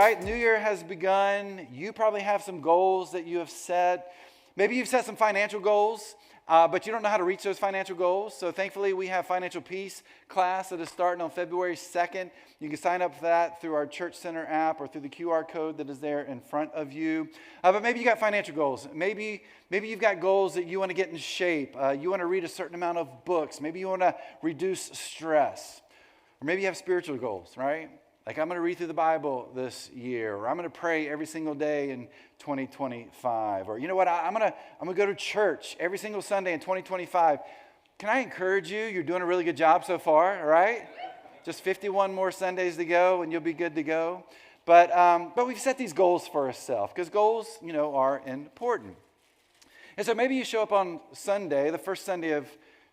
right? New Year has begun. You probably have some goals that you have set. Maybe you've set some financial goals, but you don't know how to reach those financial goals. So thankfully, we have Financial Peace class that is starting on February 2nd. You can sign up for that through our Church Center app or through the QR code that is there in front of you. But maybe you got financial goals. Maybe you've got goals that you want to get in shape. You want to read a certain amount of books. Maybe you want to reduce stress. Or maybe you have spiritual goals, right? Like, I'm going to read through the Bible this year, or I'm going to pray every single day in 2025, or you know what, I'm going to go to church every single Sunday in 2025. Can I encourage you? You're doing a really good job so far, all right? Just 51 more Sundays to go, and you'll be good to go. But we've set these goals for ourselves because goals, are important. And so maybe you show up on Sunday, the first Sunday of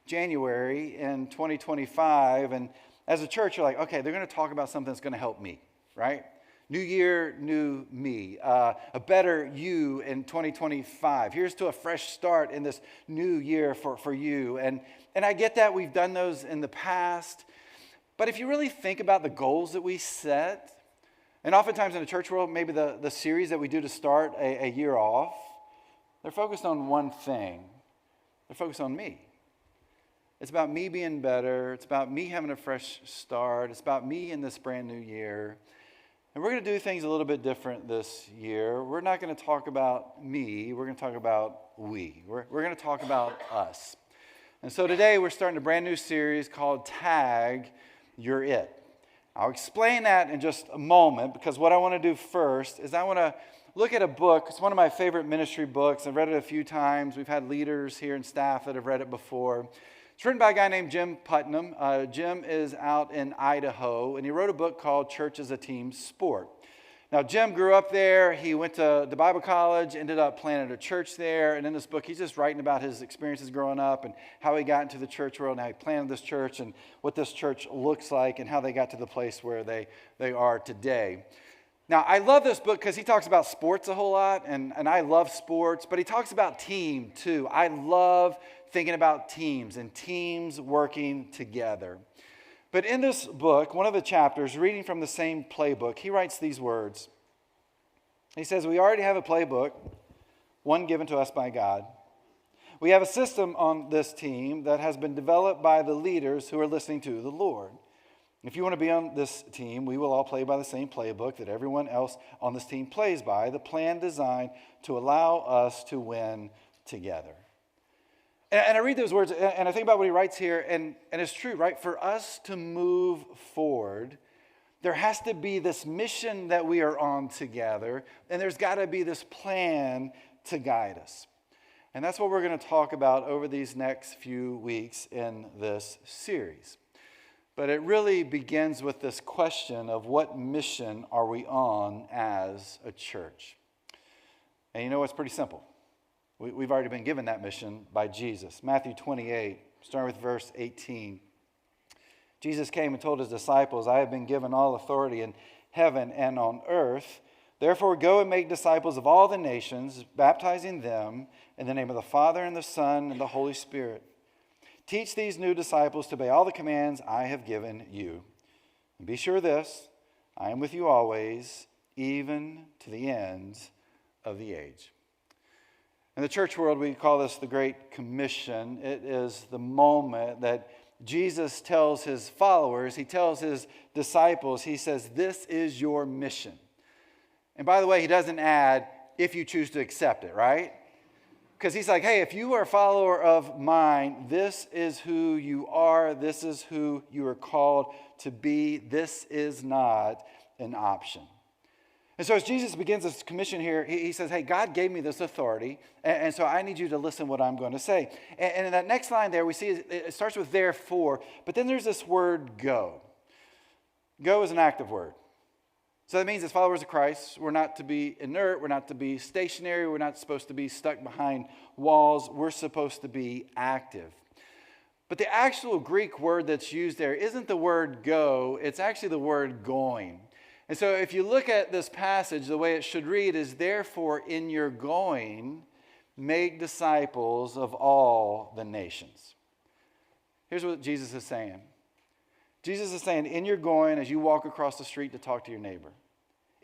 January in 2025, and as a church, you're like, okay, they're going to talk about something that's going to help me, right? New year, new me, a better you in 2025. Here's to a fresh start in this new year for you. And I get that we've done those in the past. But if you really think about the goals that we set, and oftentimes in the church world, maybe the series that we do to start a year off, they're focused on one thing. They're focused on me. It's about me being better. It's about me having a fresh start. It's about me in this brand new year. And we're going to do things a little bit different this year. We're not going to talk about me. We're going to talk about we. We're going to talk about us. And so today we're starting a brand new series called Tag You're It. I'll explain that in just a moment because what I want to do first is I want to look at a book. It's one of my favorite ministry books. I've read it a few times. We've had leaders here and staff that have read it before. It's written by a guy named Jim Putnam. Jim is out in Idaho, and he wrote a book called Church as a Team Sport. Now, Jim grew up there. He went to the Bible college, ended up planting a church there, and in this book, he's just writing about his experiences growing up and how he got into the church world and how he planted this church and what this church looks like and how they got to the place where they are today. Now, I love this book because he talks about sports a whole lot, and I love sports, but he talks about team too. I love thinking about teams and teams working together. But in this book, one of the chapters, reading from the same playbook, he writes these words. He says, we already have a playbook, one given to us by God. We have a system on this team that has been developed by the leaders who are listening to the Lord. If you want to be on this team, we will all play by the same playbook that everyone else on this team plays by, the plan designed to allow us to win together. And I read those words, and I think about what he writes here, and it's true, right? For us to move forward, there has to be this mission that we are on together, and there's got to be this plan to guide us. And that's what we're going to talk about over these next few weeks in this series. But it really begins with this question of what mission are we on as a church? And you know what's pretty simple. We've already been given that mission by Jesus. Matthew 28, starting with verse 18. Jesus came and told his disciples, I have been given all authority in heaven and on earth. Therefore, go and make disciples of all the nations, baptizing them in the name of the Father and the Son and the Holy Spirit. Teach these new disciples to obey all the commands I have given you. And be sure of this, I am with you always, even to the end of the age. In the church world, we call this the Great Commission. It is the moment that Jesus tells his followers, he tells his disciples, he says, this is your mission. And by the way, he doesn't add, if you choose to accept it, right? Because he's like, hey, if you are a follower of mine, this is who you are. This is who you are called to be. This is not an option. And so as Jesus begins this commission here, he says, hey, God gave me this authority, and so I need you to listen to what I'm going to say. And in that next line there, we see it starts with therefore, but then there's this word go. Go is an active word. So that means as followers of Christ, we're not to be inert, we're not to be stationary, we're not supposed to be stuck behind walls, we're supposed to be active. But the actual Greek word that's used there isn't the word go, it's actually the word going. And so if you look at this passage, the way it should read is, therefore in your going, make disciples of all the nations. Here's what Jesus is saying. Jesus is saying, in your going, as you walk across the street to talk to your neighbor,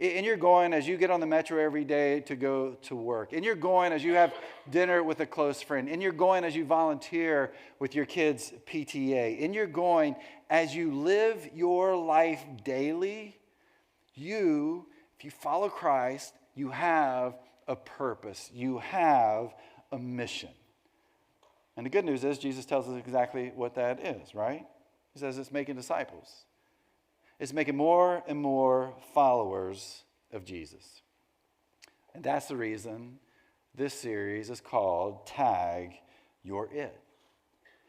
In your going as you get on the metro every day to go to work. In your going as you have dinner with a close friend. In your going as you volunteer with your kids' PTA. In your going as you live your life daily, if you follow Christ, you have a purpose. You have a mission. And the good news is Jesus tells us exactly what that is, right? He says it's making disciples. It's making more and more followers of Jesus. And that's the reason this series is called Tag You're It.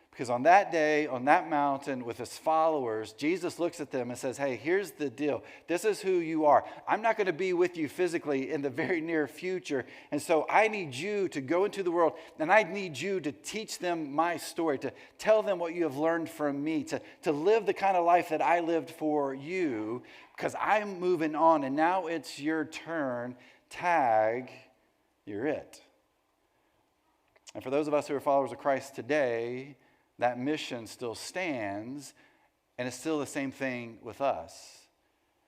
Because on that day, on that mountain with his followers, Jesus looks at them and says, hey, here's the deal. This is who you are. I'm not going to be with you physically in the very near future. And so I need you to go into the world, and I need you to teach them my story, to tell them what you have learned from me, to live the kind of life that I lived for you, because I'm moving on, and now it's your turn. Tag, you're it. And for those of us who are followers of Christ today, that mission still stands, and it's still the same thing with us.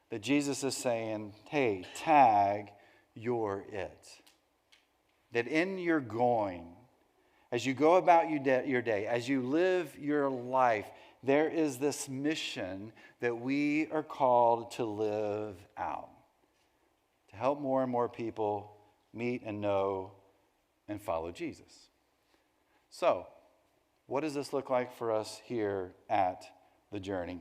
That Jesus is saying, hey, tag, you're it. That in your going, as you go about your day, as you live your life, there is this mission that we are called to live out. To help more and more people meet and know and follow Jesus. So, what does this look like for us here at The Journey?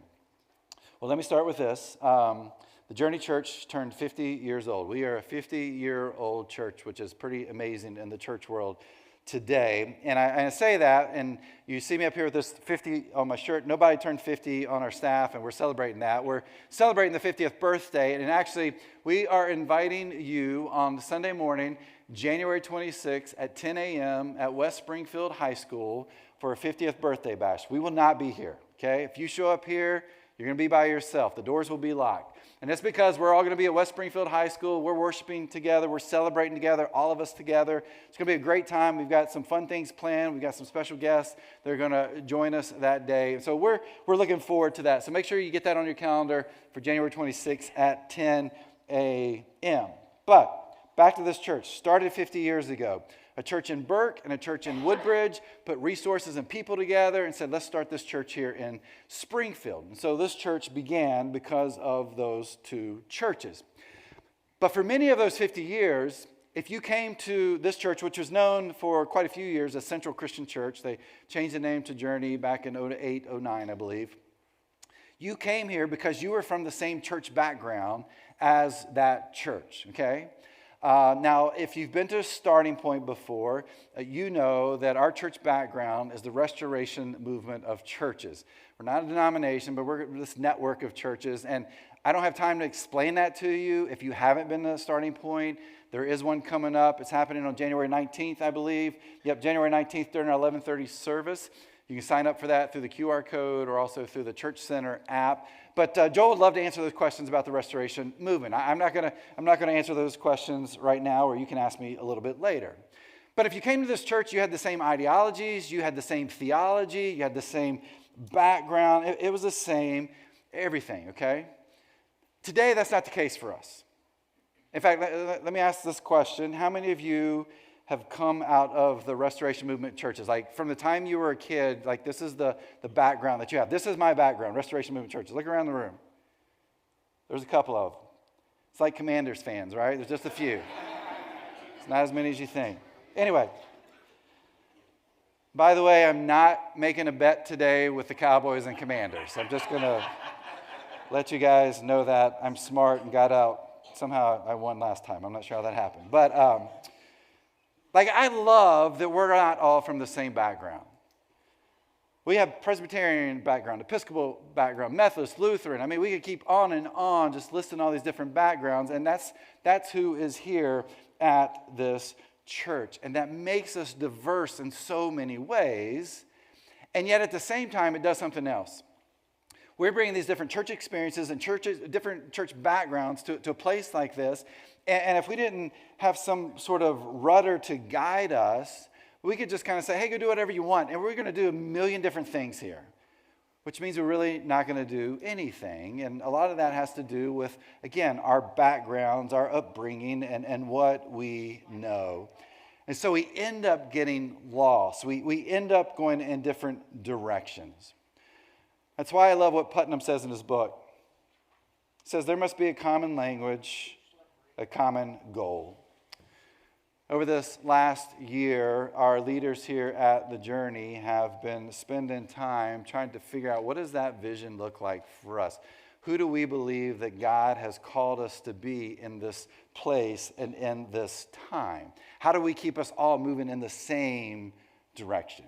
Well, let me start with this. The Journey Church turned 50 years old. We are a 50-year-old church, which is pretty amazing in the church world today. And I say that, and you see me up here with this 50 on my shirt. Nobody turned 50 on our staff, and we're celebrating that. We're celebrating the 50th birthday, and actually, we are inviting you on Sunday morning, January 26th at 10 a.m. at West Springfield High School for a 50th birthday bash. We will not be here, okay? If you show up here, you're going to be by yourself. The doors will be locked. And that's because we're all going to be at West Springfield High School. We're worshiping together. We're celebrating together, all of us together. It's going to be a great time. We've got some fun things planned. We've got some special guests that are going to join us that day. So we're looking forward to that. So make sure you get that on your calendar for January 26th at 10 a.m. But back to this church. Started 50 years ago. A church in Burke and a church in Woodbridge put resources and people together and said, let's start this church here in Springfield. And so this church began because of those two churches. But for many of those 50 years, if you came to this church, which was known for quite a few years as Central Christian Church, they changed the name to Journey back in 08, 09, I believe. You came here because you were from the same church background as that church, okay? Now, if you've been to a starting point before, you know that our church background is the restoration movement of churches. We're not a denomination, but we're this network of churches. And I don't have time to explain that to you if you haven't been to a starting point. There is one coming up. It's happening on January 19th, I believe. Yep, January 19th during our 11:30 service. You can sign up for that through the QR code or also through the Church Center app. But Joel would love to answer those questions about the restoration movement. I'm not going to answer those questions right now, or you can ask me a little bit later. But if you came to this church, you had the same ideologies, you had the same theology, you had the same background. It was the same everything, okay? Today, that's not the case for us. In fact, let me ask this question. How many of you have come out of the Restoration Movement churches? Like from the time you were a kid, like this is the background that you have. This is my background, Restoration Movement churches. Look around the room. There's a couple of them. It's like Commanders fans, right? There's just a few. It's not as many as you think. Anyway, by the way, I'm not making a bet today with the Cowboys and Commanders. I'm just going to let you guys know that I'm smart and got out. Somehow I won last time. I'm not sure how that happened. But I love that we're not all from the same background. We have Presbyterian background, Episcopal background, Methodist, Lutheran. I mean, we could keep on and on just listing all these different backgrounds, and that's who is here at this church. And that makes us diverse in so many ways, and yet at the same time, it does something else. We're bringing these different church experiences and different church backgrounds to a place like this. And if we didn't have some sort of rudder to guide us, we could just kind of say, hey, go do whatever you want. And we're going to do a million different things here. which means we're really not going to do anything. And a lot of that has to do with, again, our backgrounds, our upbringing, and what we know. And so we end up getting lost. We end up going in different directions. That's why I love what Putnam says in his book. He says there must be a common language, a common goal. Over this last year, our leaders here at The Journey have been spending time trying to figure out, what does that vision look like for us? Who do we believe that God has called us to be in this place and in this time? How do we keep us all moving in the same direction?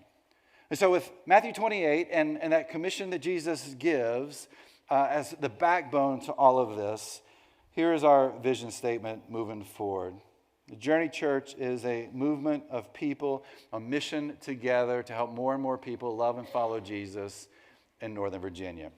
And so with Matthew 28 and that commission that Jesus gives as the backbone to all of this, here is our vision statement moving forward. The Journey Church is a movement of people, a mission together to help more and more people love and follow Jesus in Northern Virginia.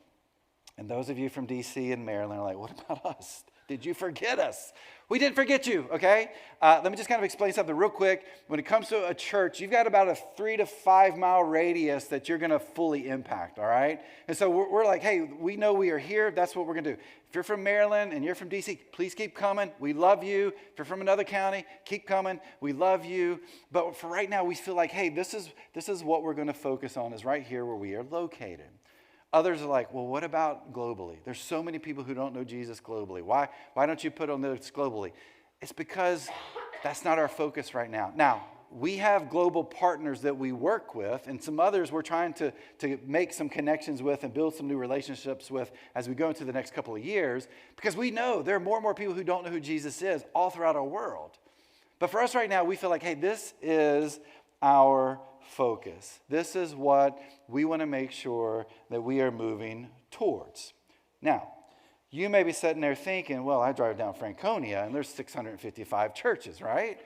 And those of you from D.C. and Maryland are like, what about us? Did you forget us? We didn't forget you, okay? Let me just kind of explain something real quick. When it comes to a church, you've got about a 3 to 5 mile radius that you're going to fully impact, all right? And so we're like, hey, we know we are here. That's what we're going to do. If you're from Maryland and you're from D.C., please keep coming. We love you. If you're from another county, keep coming. We love you. But for right now, we feel like, hey, this is what we're going to focus on, is right here where we are located. Others are like, well, what about globally? There's so many people who don't know Jesus globally. Why don't you put on this globally? It's because that's not our focus right now. Now, we have global partners that we work with, and some others we're trying to make some connections with and build some new relationships with as we go into the next couple of years, because we know there are more and more people who don't know who Jesus is all throughout our world. But for us right now, we feel like, hey, this is our focus. This is what we want to make sure that we are moving towards. Now, you may be sitting there thinking, well, I drive down Franconia and there's 655 churches, right?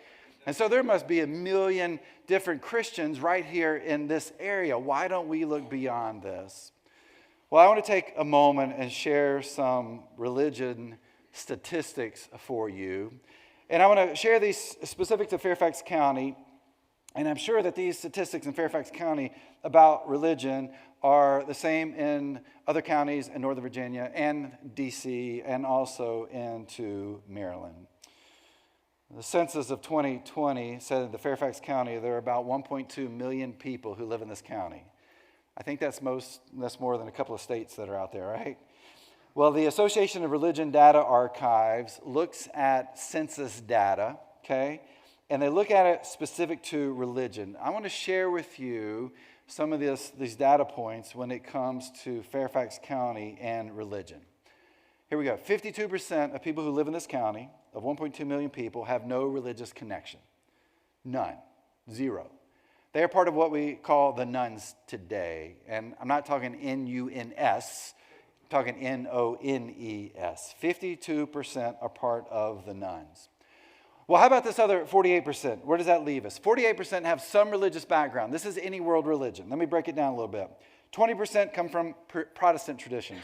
And so there must be a million different Christians right here in this area. Why don't we look beyond this? Well, I want to take a moment and share some religion statistics for you. And I want to share these specific to Fairfax County. And I'm sure that these statistics in Fairfax County about religion are the same in other counties in Northern Virginia and D.C. and also into Maryland. The census of 2020 said in the Fairfax County there are about 1.2 million people who live in this county. I think that's more than a couple of states that are out there, right? Well, the Association of Religion Data Archives looks at census data, okay? And they look at it specific to religion. I want to share with you some of these data points when it comes to Fairfax County and religion. Here we go. 52% of people who live in this county, of 1.2 million people, have no religious connection. None. Zero. They are part of what we call the nuns today. And I'm not talking N-U-N-S. I'm talking N-O-N-E-S. 52% are part of the nuns. Well, how about this other 48%? Where does that leave us? 48% have some religious background. This is any world religion. Let me break it down a little bit. 20% come from Protestant traditions.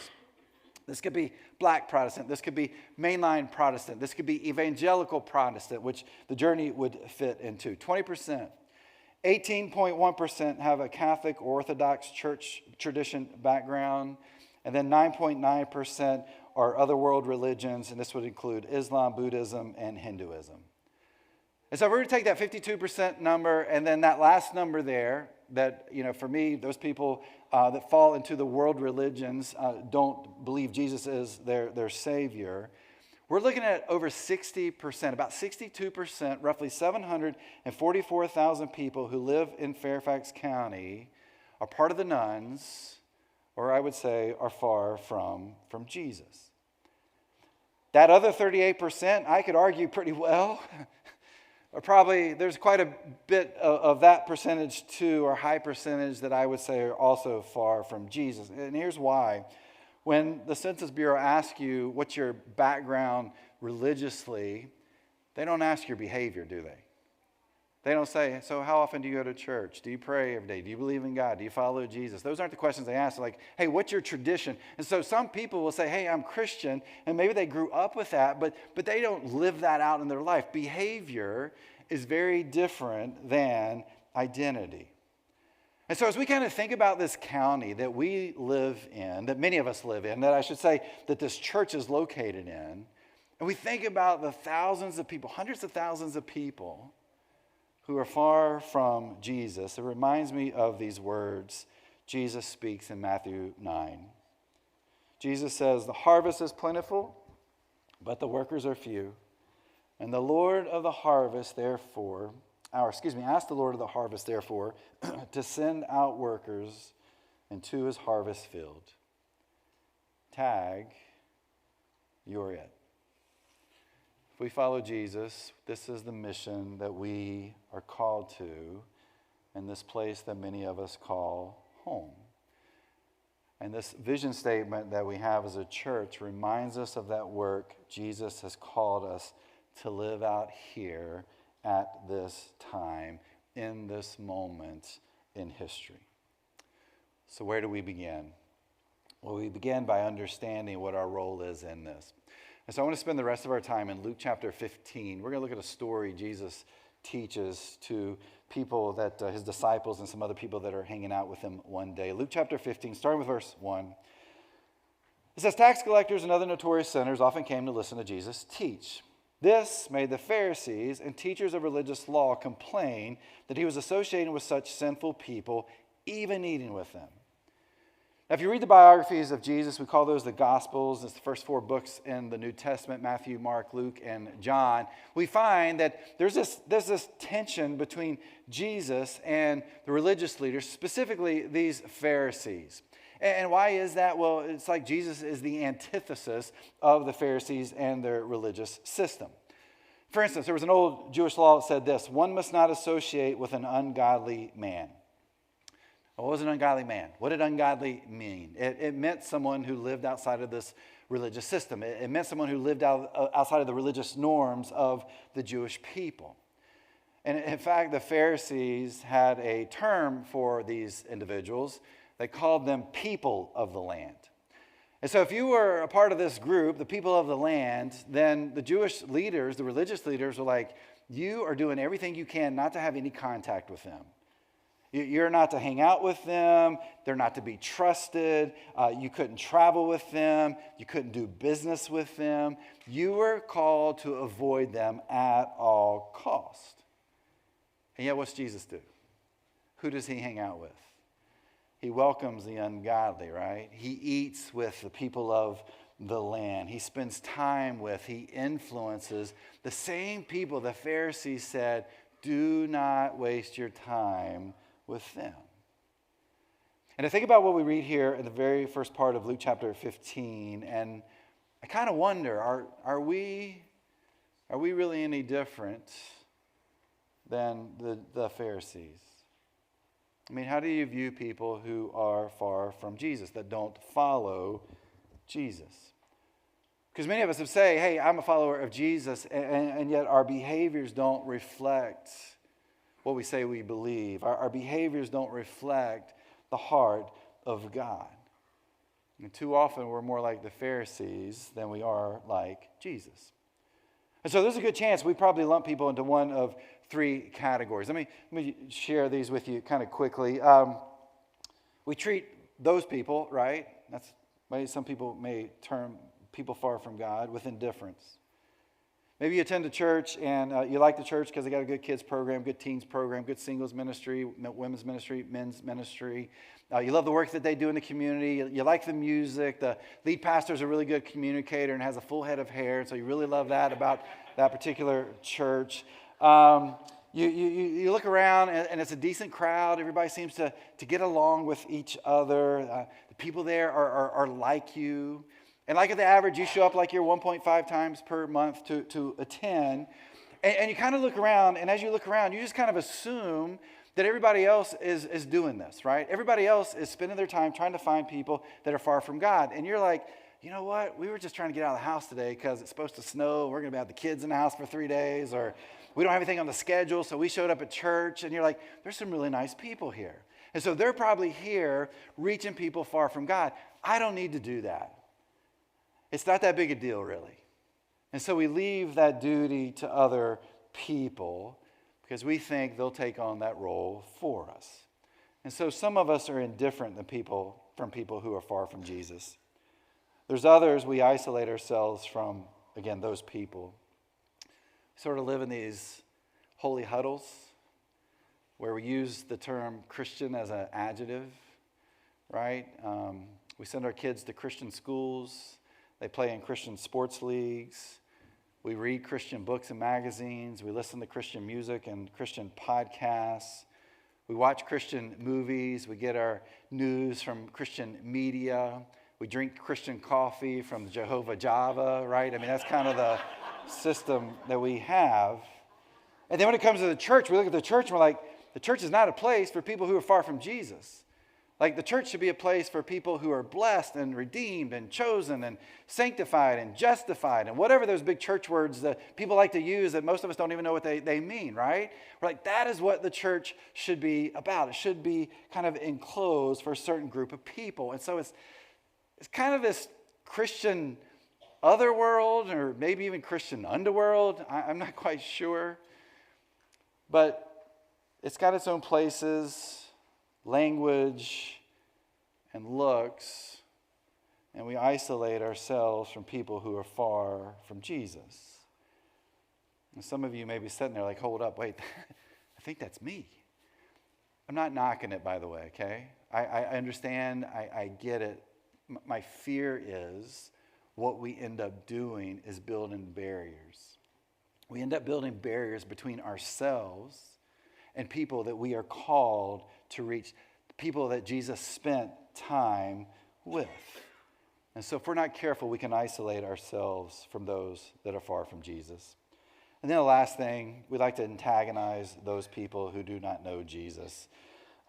This could be Black Protestant. This could be mainline Protestant. This could be evangelical Protestant, which the Journey would fit into. 20%. 18.1% have a Catholic or Orthodox church tradition background. And then 9.9% are other world religions, and this would include Islam, Buddhism, and Hinduism. And so if we were to take that 52% number and then that last number there, that, for me, those people that fall into the world religions don't believe Jesus is their Savior, we're looking at over 60%, about 62%, roughly 744,000 people who live in Fairfax County are part of the nuns, or I would say are far from Jesus. That other 38%, I could argue pretty well, or probably there's quite a bit of that percentage too, or high percentage that I would say are also far from Jesus. And here's why. When the Census Bureau asks you what's your background religiously, they don't ask your behavior, do they? They don't say, so how often do you go to church? Do you pray every day? Do you believe in God? Do you follow Jesus? Those aren't the questions they ask. They're like, hey, what's your tradition? And so some people will say, hey, I'm Christian, and maybe they grew up with that, but they don't live that out in their life. Behavior is very different than identity. And so as we kind of think about this county that we live in, that many of us live in, that I should say that this church is located in, and we think about the thousands of people, hundreds of thousands of people who are far from Jesus, it reminds me of these words Jesus speaks in Matthew 9. Jesus says, "The harvest is plentiful, but the workers are few. And the Lord of the harvest, therefore, ask the Lord of the harvest, therefore, to send out workers into his harvest field." Tag, you're it. If we follow Jesus, this is the mission that we are called to in this place that many of us call home. And this vision statement that we have as a church reminds us of that work Jesus has called us to live out here at this time, in this moment in history. So where do we begin? Well, we begin by understanding what our role is in this. And so I want to spend the rest of our time in Luke chapter 15. We're going to look at a story Jesus teaches to people that his disciples and some other people that are hanging out with him one day. Luke chapter 15, starting with verse 1. It says, "Tax collectors and other notorious sinners often came to listen to Jesus teach. This made the Pharisees and teachers of religious law complain that he was associating with such sinful people, even eating with them." Now, if you read the biographies of Jesus, we call those the Gospels. It's the first 4 books in the New Testament, Matthew, Mark, Luke, and John. We find that there's this tension between Jesus and the religious leaders, specifically these Pharisees. And why is that? Well, it's like Jesus is the antithesis of the Pharisees and their religious system. For instance, there was an old Jewish law that said this: one must not associate with an ungodly man. What was an ungodly man? What did ungodly mean? It meant someone who lived outside of this religious system. It meant someone who lived outside of the religious norms of the Jewish people. And in fact, the Pharisees had a term for these individuals. They called them people of the land. And so if you were a part of this group, the people of the land, then the Jewish leaders, the religious leaders, were like, you are doing everything you can not to have any contact with them. You're not to hang out with them. They're not to be trusted. You couldn't travel with them. You couldn't do business with them. You were called to avoid them at all cost. And yet what's Jesus do? Who does he hang out with? He welcomes the ungodly, right? He eats with the people of the land. He spends time with, he influences the same people the Pharisees said, do not waste your time with them. And I think about what we read here in the very first part of Luke chapter 15, and I kind of wonder, are we really any different than the Pharisees? I mean, how do you view people who are far from Jesus, that don't follow Jesus? Because many of us would say, hey, I'm a follower of Jesus, and yet our behaviors don't reflect what we say we believe. Our behaviors don't reflect the heart of God. And too often we're more like the Pharisees than we are like Jesus. And so there's a good chance we probably lump people into one of 3 categories. Let me share these with you kind of quickly. We treat those people, right? That's why some people may term people far from God with indifference. Maybe you attend a church and you like the church because they got a good kids program, good teens program, good singles ministry, women's ministry, men's ministry. You love the work that they do in the community. You like the music. The lead pastor is a really good communicator and has a full head of hair, so you really love that about that particular church. You look around and it's a decent crowd. Everybody seems to get along with each other. The people there are like you. And like at the average, you show up like you're 1.5 times per month to attend. And you kind of look around, and as you look around, you just kind of assume that everybody else is doing this, right? Everybody else is spending their time trying to find people that are far from God. And you're like, you know what? We were just trying to get out of the house today because it's supposed to snow. We're going to have the kids in the house for 3 days, or we don't have anything on the schedule, so we showed up at church. And you're like, there's some really nice people here. And so they're probably here reaching people far from God. I don't need to do that. It's not that big a deal, really. And so we leave that duty to other people because we think they'll take on that role for us. And so some of us are indifferent from people who are far from Jesus. There's others we isolate ourselves from, again, those people. Sort of live in these holy huddles where we use the term Christian as an adjective, right? We send our kids to Christian schools. They play in Christian sports leagues. We read Christian books and magazines. We listen to Christian music and Christian podcasts. We watch Christian movies. We get our news from Christian media. We drink Christian coffee from the Jehovah Java, right? I mean, that's kind of the system that we have. And then when it comes to the church, we look at the church and we're like, the church is not a place for people who are far from Jesus. Like, the church should be a place for people who are blessed and redeemed and chosen and sanctified and justified and whatever those big church words that people like to use that most of us don't even know what they mean, right? We're like, that is what the church should be about. It should be kind of enclosed for a certain group of people. And so it's kind of this Christian otherworld, or maybe even Christian underworld. I'm not quite sure. But it's got its own places, language, and looks, and we isolate ourselves from people who are far from Jesus. And some of you may be sitting there like, hold up, wait, I think that's me. I'm not knocking it, by the way, okay? I understand, I get it. My fear is what we end up doing is building barriers. We end up building barriers between ourselves and people that we are called to reach, people that Jesus spent time with. And so if we're not careful, we can isolate ourselves from those that are far from Jesus. And then the last thing, we like to antagonize those people who do not know Jesus.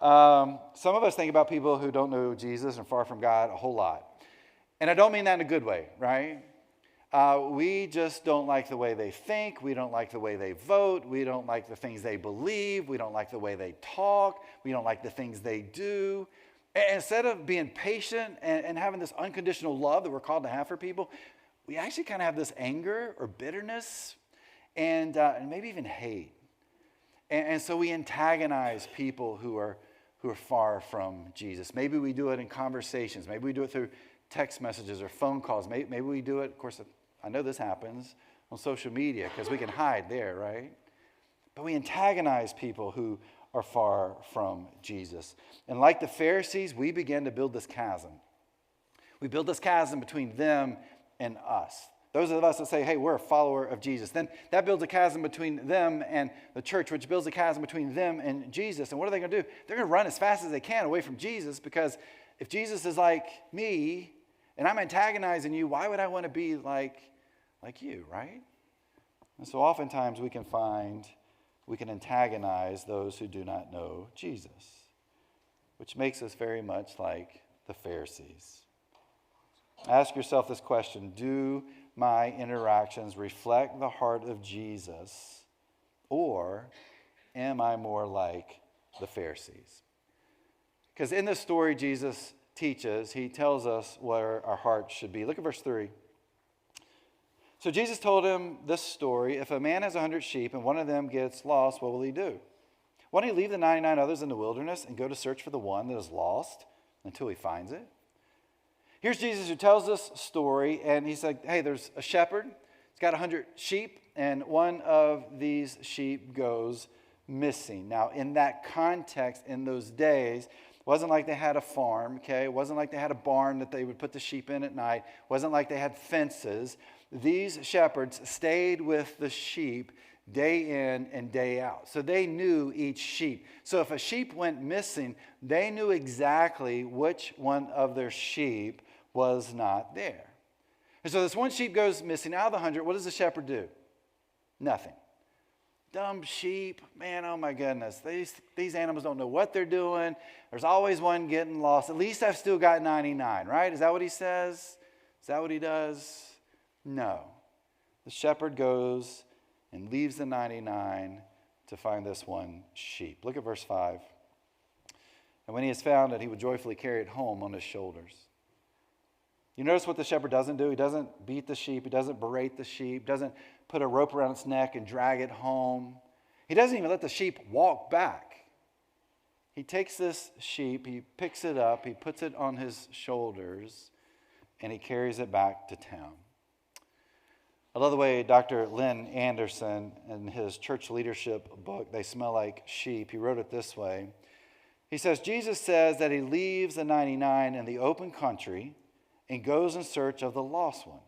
Some of us think about people who don't know Jesus and far from God a whole lot. And I don't mean that in a good way, right? We just don't like the way they think. We don't like the way they vote. We don't like the things they believe. We don't like the way they talk. We don't like the things they do. And instead of being patient and having this unconditional love that we're called to have for people, we actually kind of have this anger or bitterness and maybe even hate. And so we antagonize people who are far from Jesus. Maybe we do it in conversations. Maybe we do it through text messages or phone calls. Maybe we do it, of course, I know this happens on social media because we can hide there, right? But we antagonize people who are far from Jesus. And like the Pharisees, we begin to build this chasm. We build this chasm between them and us. Those of us that say, hey, we're a follower of Jesus. Then that builds a chasm between them and the church, which builds a chasm between them and Jesus. And what are they going to do? They're going to run as fast as they can away from Jesus, because if Jesus is like me and I'm antagonizing you, why would I want to be like you, right? And so oftentimes we can antagonize those who do not know Jesus, which makes us very much like the Pharisees. Ask yourself this question: do my interactions reflect the heart of Jesus, or am I more like the Pharisees? Because in this story Jesus teaches, he tells us where our hearts should be. Look at verse 3. So Jesus told him this story: if a man has 100 sheep and one of them gets lost, what will he do? Won't he leave the 99 others in the wilderness and go to search for the one that is lost until he finds it? Here's Jesus who tells this story, and he's like, hey, there's a shepherd. He's got 100 sheep, and one of these sheep goes missing. Now, in that context, in those days, it wasn't like they had a farm, okay? It wasn't like they had a barn that they would put the sheep in at night. It wasn't like they had fences. These shepherds stayed with the sheep day in and day out. So they knew each sheep. So if a sheep went missing, they knew exactly which one of their sheep was not there. And so this one sheep goes missing out of the 100. What does the shepherd do? Nothing. Dumb sheep, man, oh my goodness. These animals don't know what they're doing. There's always one getting lost. At least I've still got 99, right? Is that what he says? Is that what he does? No. The shepherd goes and leaves the 99 to find this one sheep. Look at verse 5. And when he has found it, he would joyfully carry it home on his shoulders. You notice what the shepherd doesn't do? He doesn't beat the sheep. He doesn't berate the sheep. Doesn't put a rope around its neck and drag it home. He doesn't even let the sheep walk back. he takes this sheep, he picks it up, he puts it on his shoulders, and he carries it back to town. I love the way Dr. Lynn Anderson, in his church leadership book, They Smell Like Sheep, he wrote it this way. He says, Jesus says that he leaves the 99 in the open country and goes in search of the lost one.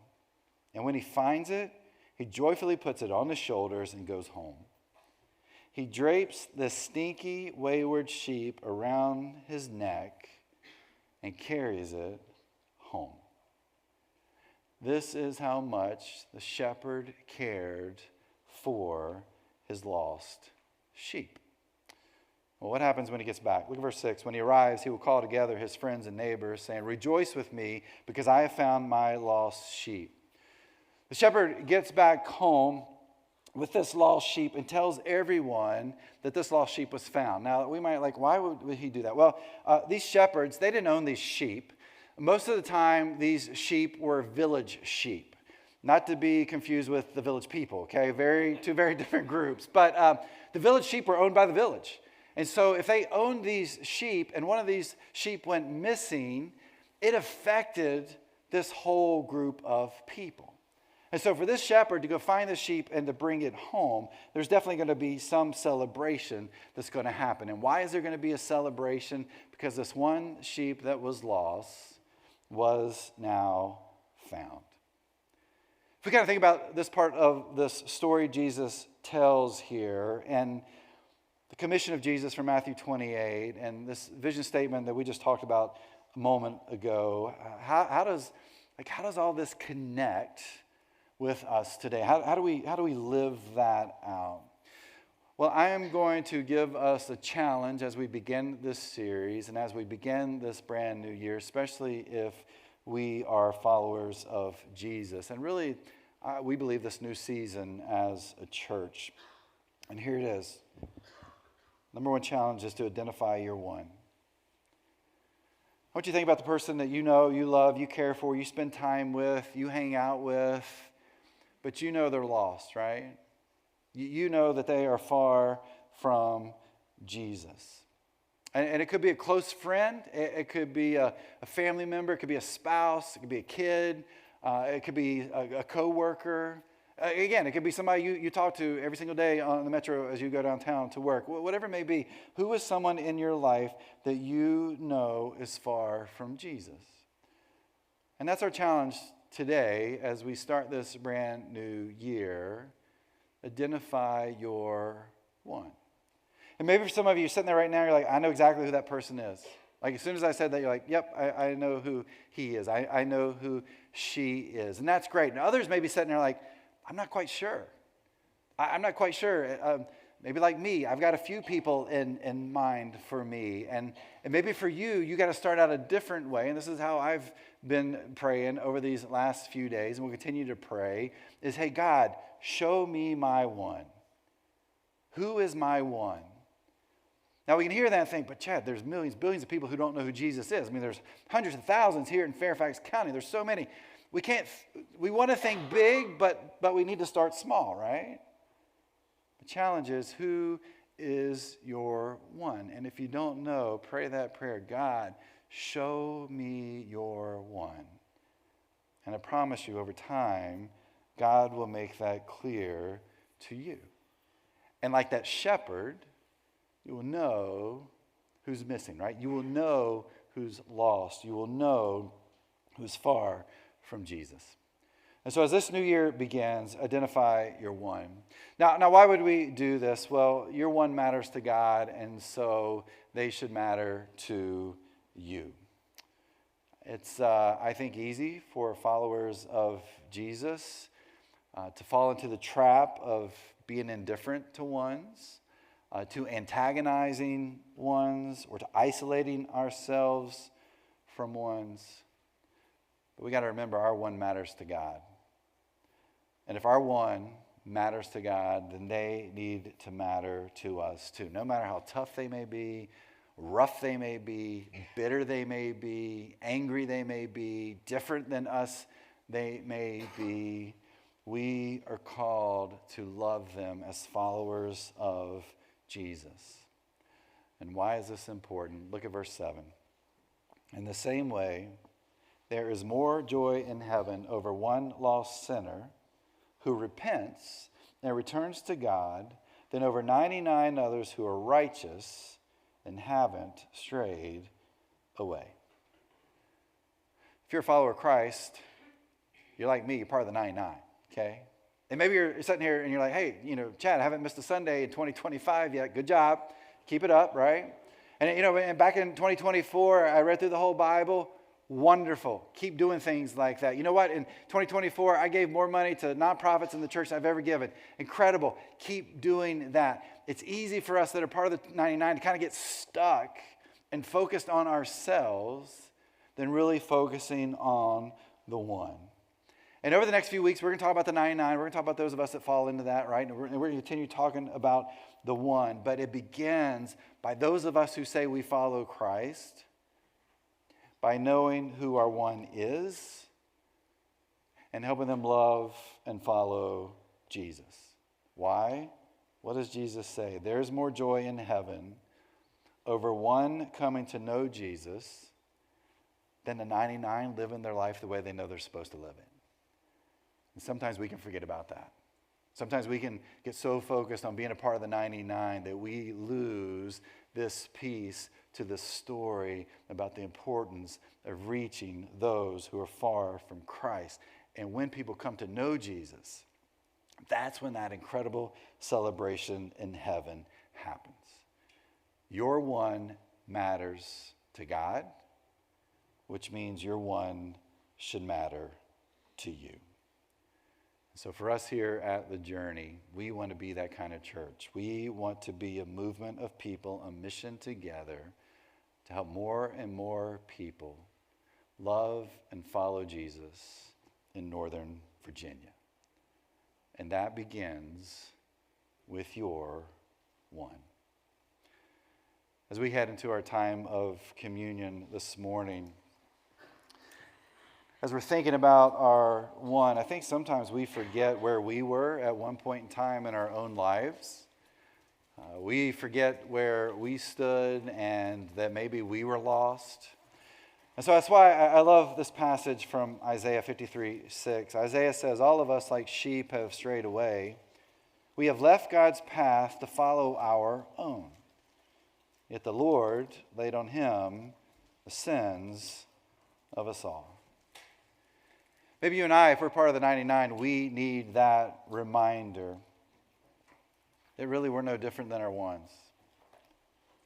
And when he finds it, he joyfully puts it on his shoulders and goes home. He drapes the stinky, wayward sheep around his neck and carries it home. This is how much the shepherd cared for his lost sheep. Well, what happens when he gets back? Look at verse 6. When he arrives, he will call together his friends and neighbors, saying, "Rejoice with me, because I have found my lost sheep." The shepherd gets back home with this lost sheep and tells everyone that this lost sheep was found. Now, we might why would he do that? Well, these shepherds, they didn't own these sheep. Most of the time, these sheep were village sheep. Not to be confused with the village people, okay? Two very different groups. But the village sheep were owned by the village. And so if they owned these sheep and one of these sheep went missing, it affected this whole group of people. And so for this shepherd to go find the sheep and to bring it home, there's definitely going to be some celebration that's going to happen. And why is there going to be a celebration? Because this one sheep that was lost was now found. If we kind of think about this part of this story Jesus tells here, and the commission of Jesus from Matthew 28, and this vision statement that we just talked about a moment ago, how does all this connect with us today? How do we live that out? Well, I am going to give us a challenge as we begin this series and as we begin this brand new year, especially if we are followers of Jesus. And really, we believe this new season as a church. And here it is. Number one challenge is to identify your one. I want you to think about the person that you know, you love, you care for, you spend time with, you hang out with, but you know they're lost, right? You know that they are far from Jesus. And it could be a close friend, it could be a family member, it could be a spouse, it could be a kid, it could be a coworker. Again, it could be somebody you talk to every single day on the metro as you go downtown to work. Whatever it may be, who is someone in your life that you know is far from Jesus? And that's our challenge today as we start this brand new year. Identify your one. And maybe for some of you sitting there right now, you're like, I know exactly who that person is. Like as soon as I said that, you're like, yep, I know who he is. I know who she is. And that's great. And others may be sitting there like, I'm not quite sure. I'm not quite sure. Maybe like me, I've got a few people in mind for me. And maybe for you, you got to start out a different way. And this is how I've been praying over these last few days, and we'll continue to pray, is, hey, God, show me my one. Who is my one? Now, we can hear that and think, but Chad, there's millions, billions of people who don't know who Jesus is. I mean, there's hundreds of thousands here in Fairfax County. There's so many. We want to think big, but we need to start small, right? The challenge is, who is your one? And if you don't know, pray that prayer. God, show me your one. And I promise you, over time, God will make that clear to you. And like that shepherd, you will know who's missing, right? You will know who's lost. You will know who's far from Jesus. And so as this new year begins, identify your one. Now, why would we do this? Well, your one matters to God, and so they should matter to you. It's, I think, easy for followers of Jesus to fall into the trap of being indifferent to ones, to antagonizing ones, or to isolating ourselves from ones. But we got to remember our one matters to God. And if our one matters to God, then they need to matter to us too. No matter how tough they may be, rough they may be, bitter they may be, angry they may be, different than us they may be, we are called to love them as followers of Jesus. And why is this important? Look at verse 7. In the same way, there is more joy in heaven over one lost sinner who repents and returns to God than over 99 others who are righteous and haven't strayed away. If you're a follower of Christ, you're like me, you're part of the 99, okay? And maybe you're sitting here and you're like, hey, Chad, I haven't missed a Sunday in 2025 yet. Good job. Keep it up, right? And, and back in 2024, I read through the whole Bible. Wonderful. Keep doing things like that. You know what? In 2024, I gave more money to nonprofits in the church than I've ever given. Incredible. Keep doing that. It's easy for us that are part of the 99 to kind of get stuck and focused on ourselves than really focusing on the one. And over the next few weeks, we're going to talk about the 99. We're going to talk about those of us that fall into that, right? And we're going to continue talking about the one. But it begins by those of us who say we follow Christ, by knowing who our one is, and helping them love and follow Jesus. Why? What does Jesus say? There's more joy in heaven over one coming to know Jesus than the 99 living their life the way they know they're supposed to live it. And sometimes we can forget about that. Sometimes we can get so focused on being a part of the 99 that we lose this piece to the story about the importance of reaching those who are far from Christ. And when people come to know Jesus, that's when that incredible celebration in heaven happens. Your one matters to God, which means your one should matter to you. So for us here at The Journey, we want to be that kind of church. We want to be a movement of people, a mission together to help more and more people love and follow Jesus in Northern Virginia. And that begins with your one. As we head into our time of communion this morning, as we're thinking about our one, I think sometimes we forget where we were at one point in time in our own lives. We forget where we stood and that maybe we were lost. And so that's why I love this passage from Isaiah 53:6. Isaiah says, all of us like sheep have strayed away. We have left God's path to follow our own. Yet the Lord laid on him the sins of us all. Maybe you and I, if we're part of the 99, we need that reminder that really we're no different than our ones.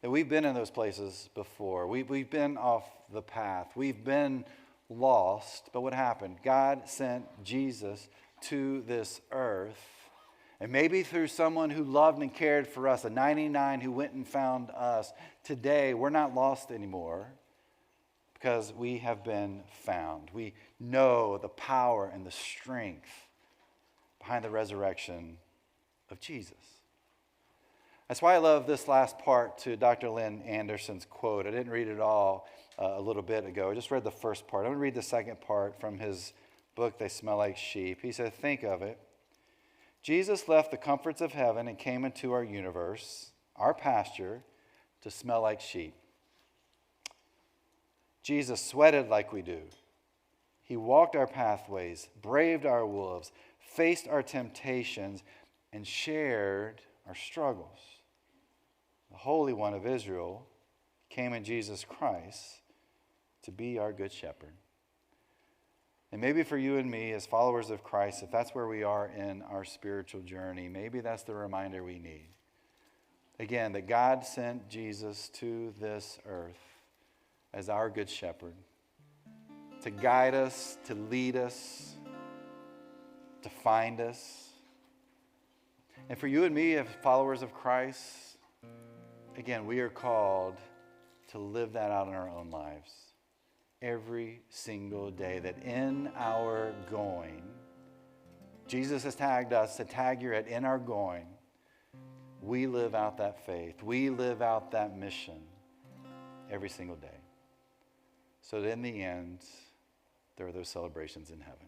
That we've been in those places before. We've been off the path. We've been lost. But what happened? God sent Jesus to this earth. And maybe through someone who loved and cared for us, a 99 who went and found us. Today, we're not lost anymore because we have been found. We know the power and the strength behind the resurrection of Jesus. That's why I love this last part to Dr. Lynn Anderson's quote. I didn't read it all a little bit ago. I just read the first part. I'm going to read the second part from his book, They Smell Like Sheep. He said, think of it. Jesus left the comforts of heaven and came into our universe, our pasture, to smell like sheep. Jesus sweated like we do. He walked our pathways, braved our wolves, faced our temptations, and shared our struggles. The Holy One of Israel came in Jesus Christ to be our good shepherd. And maybe for you and me as followers of Christ, if that's where we are in our spiritual journey, maybe that's the reminder we need. Again, that God sent Jesus to this earth as our good shepherd, to guide us, to lead us, to find us. And for you and me, as followers of Christ, again, we are called to live that out in our own lives every single day, that in our going, Jesus has tagged us to tag your head in our going. We live out that faith. We live out that mission every single day. So that in the end, there are those celebrations in heaven.